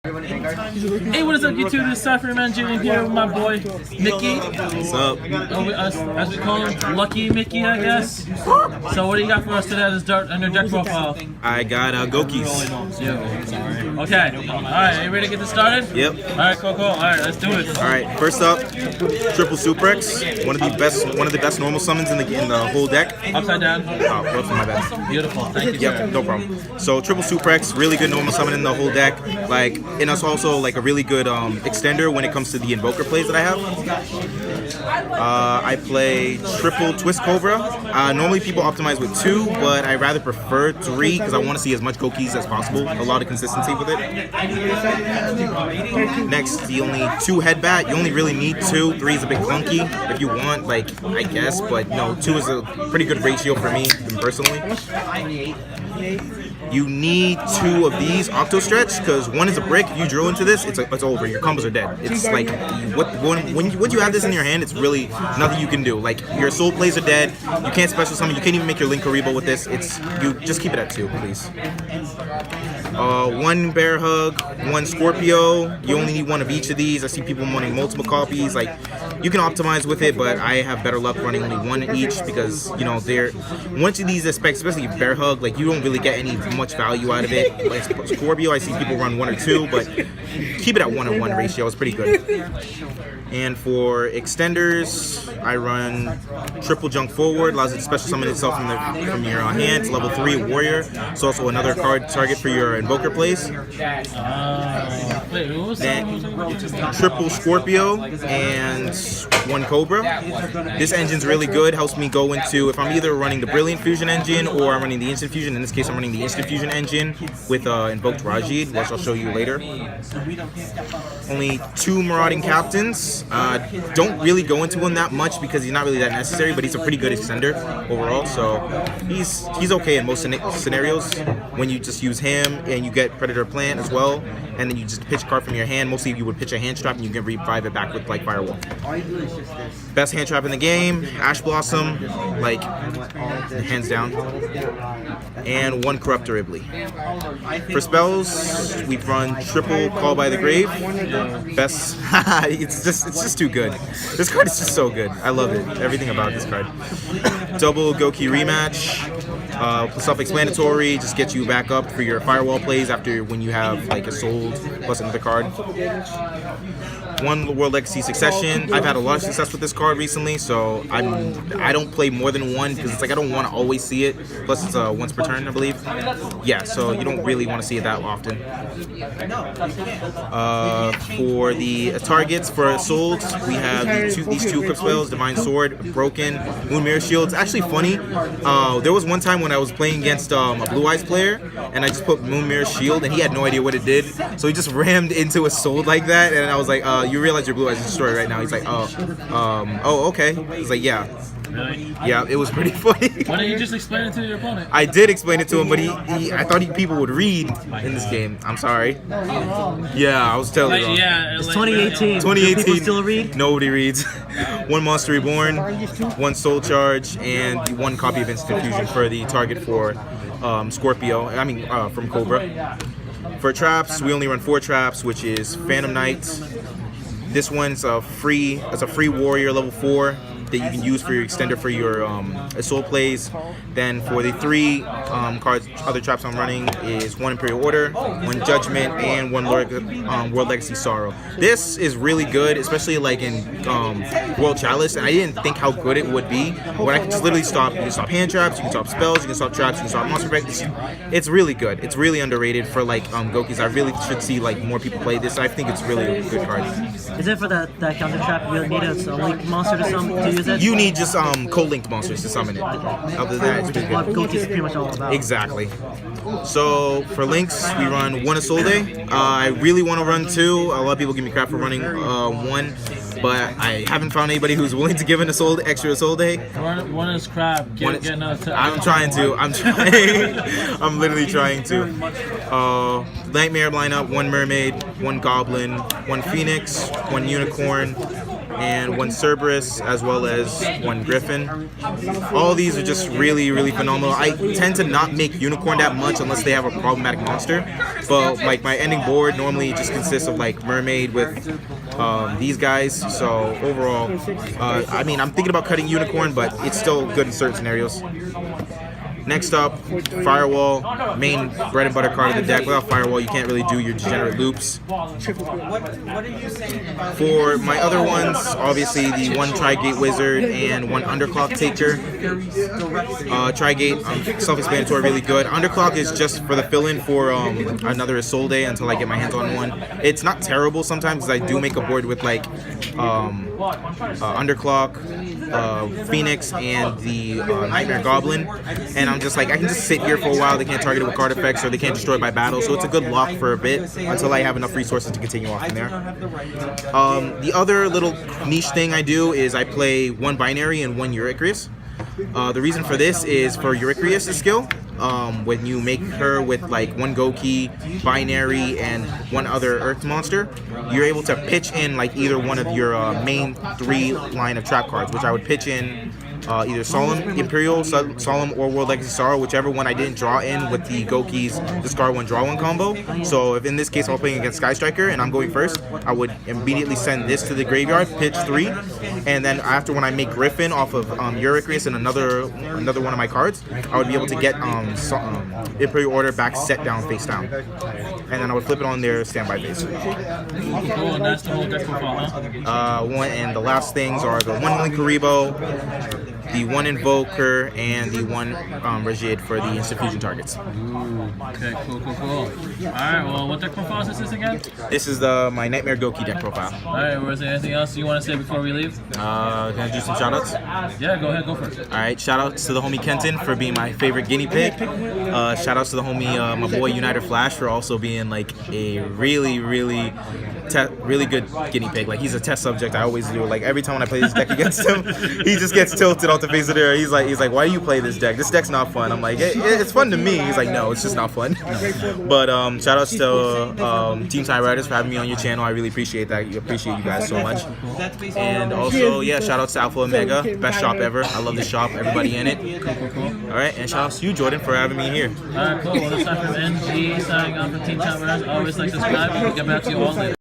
Hey, what is up, YouTube? This is Cypher Man Jr. here with my boy Mickey. What's up? As we call him, Lucky Mickey, I guess. So, what do you got for us today on your deck profile? I got Gouki's. Okay. Alright, you ready to get this started? Yep. Alright, cool. Alright, let's do it. Alright, first up, triple Suplex. One of the best normal summons in the whole deck. Upside down. Oh, whoops, my bad. Beautiful. Thank you. Yep, no problem. So triple Suplex, really good normal summon in the whole deck. Like, and it's also like a really good extender when it comes to the invoker plays that I have. I play triple Twist Cobra. Normally people optimize with 2, but I rather prefer 3 because I want to see as much Gouki's as possible. A lot of consistency with it. Next, the only 2 Headbat. You only really need 2. 3 is a bit clunky if you want, like, I guess, but no, 2 is a pretty good ratio for me personally. You need 2 of these Octo Stretch because 1 is a brick. If you drill into this, it's over. Your combos are dead. It's like when you have this in your hand, it's really nothing you can do. Like your soul plays are dead. You can't special summon. You can't even make your Link Karibo with this. You just keep it at 2, please. 1 Bear Hug, 1 Scorpio. You only need 1 of each of these. I see people wanting multiple copies. Like you can optimize with it, but I have better luck running only 1 each because you know once of these aspects, especially Bear Hug, like you don't really get any much value out of it. Like Scorpio, I see people run 1 or 2, but keep it at 1-1 ratio. It's pretty good. And for extenders, I run triple Junk Forward. Allows it to special summon itself from your hand. It's level 3 Warrior. It's also another card target for your invoker plays. Then triple Scorpio and 1 Cobra. This engine's really good. Helps me go into if I'm either running the Brilliant Fusion engine or I'm running the Instant Fusion. In this case, I'm running the Instant Fusion engine with invoked Rajid, which I'll show you later. Only 2 Marauding Captains. Don't really go into him that much because he's not really that necessary, but he's a pretty good extender overall. So he's okay in most scenarios when you just use him and you get Predator Plant as well, and then you just pitch a card from your hand. Mostly you would pitch a hand trap and you can revive it back with like Firewall. Best hand trap in the game, Ash Blossom, like hands down, and 1 Corruptor Ibbly. For spells, we run triple Call by the Grave. Best, it's just too good. This card is just so good. I love it. Everything about this card. Double Gouki Rematch. Self-explanatory. Just gets you back up for your Firewall plays after when you have like a sold plus another card. 1 World Legacy Succession. I've had a lot of success with this card recently, so I don't play more than 1 because it's like I don't want to always see it. Plus it's once per turn, I believe. Yeah, so you don't really want to see it that often. For the targets for souls, we have these 2 equip spells: Divine Sword, Broken, Moon Mirror Shield. It's actually funny. There was one time when I was playing against a Blue Eyes player, and I just put Moon Mirror Shield, and he had no idea what it did, so he just rammed into a soul like that, and I was like, you realize your Blue Eyes is destroyed right now. He's like, oh, okay. He's like, yeah. Really? Yeah, it was pretty funny. Why don't you just explain it to your opponent? I did explain it to him, but I thought people would read in this game. I'm sorry. Yeah, I was telling you. Yeah, it's 2018. 2018. Do people still read? Nobody reads. 1 Monster Reborn, 1 Soul Charge, and 1 copy of Instant Fusion for the target for Scorpio. I mean, from Cobra. For traps, we only run 4 traps, which is Phantom Knight. This one's a free warrior level 4 that you can use for your extender for your assault plays. Then for the 3 other traps I'm running is 1 Imperial Order, 1 Judgment, and 1 World Legacy Sorrow. This is really good, especially like in World Chalice, and I didn't think how good it would be. When I can just literally stop, you can stop hand traps, you can stop spells, you can stop traps, you can stop monster effects. It's really good. It's really underrated for like Gouki's. I really should see like more people play this. I think it's really a good card. Is it for that counter trap? You need a link monster to use it? You need just co-linked monsters to summon it. Other than that, it's pretty What good. Gouki is pretty much all about. Exactly. So for links, we run 1 Isolde. I really want to run 2. A lot of people give me crap for running 1, but I haven't found anybody who's willing to give an extra Isolde. One is crab. Get another. I'm trying. I'm literally trying to. Nightmare lineup: 1 Mermaid, 1 Goblin, 1 Phoenix, 1 Unicorn, and one Cerberus, as well as one Griffin. All these are just really, really phenomenal. I tend to not make Unicorn that much unless they have a problematic monster, but like my ending board normally just consists of like Mermaid with these guys. So overall, I mean, I'm thinking about cutting Unicorn, but it's still good in certain scenarios. Next up, Firewall, main bread and butter card of the deck. Without Firewall, you can't really do your degenerate loops. For my other ones, obviously the one Tri-Gate Wizard and one Underclock Taker. Tri-Gate, self-explanatory, really good. Underclock is just for the fill-in for another Isolde until I get my hands on one. It's not terrible sometimes, because I do make a board with like Underclock, Phoenix, and the Nightmare Goblin, and I'm just like, I can just sit here for a while. They can't target it with card effects, or they can't destroy it by battle, so it's a good lock for a bit until I have enough resources to continue off from there. The other little niche thing I do is I play one Binary and one Eurycleus. The reason for this is for Eurycleus' skill. When you make her with like one Gouki, Binary, and one other Earth monster, you're able to pitch in like either one of your main 3 line of trap cards, which I would pitch in either Solemn Imperial, Solemn, or World Legacy Sorrow, whichever one I didn't draw in with the Goki's discard 1, draw 1 combo. So if in this case I'm playing against Sky Striker and I'm going first, I would immediately send this to the graveyard, pitch 3, and then after when I make Griffin off of Eurycleus and another one of my cards, I would be able to get Imperial Order back set down, face down. And then I would flip it on their standby phase. Cool, and that's the whole deck profile, huh? And the last things are the one Linkuriboh, the one Invoker, and the one Rigid for the instant fusion targets. Ooh, okay, cool. Alright, well, what deck profile is this again? This is my Nightmare Gouki deck profile. Alright, was there anything else you want to say before we leave? Can I do some shoutouts? Yeah, go ahead, go for it. Alright, shoutouts to the homie Kenton for being my favorite guinea pig. Shoutouts to the homie, my boy Uniter Flash, for also being like a really good guinea pig. Like, he's a test subject. I always do. Like, every time when I play this deck against him, he just gets tilted off the face of the air. He's like, why do you play this deck? This deck's not fun. I'm like, it's fun to me. He's like, no, it's just not fun. But shout outs to Team Tie Riders for having me on your channel. I really appreciate that. I appreciate you guys so much. And also, yeah, shout outs to Alpha Omega, best shop ever. I love the shop. Everybody in it. Cool. All right, and shout outs to you, Jordan, for having me here. Alright, cool. Well, this time from NG, signing on from Team Tie Riders. Always like to subscribe, and we'll get back to you all later.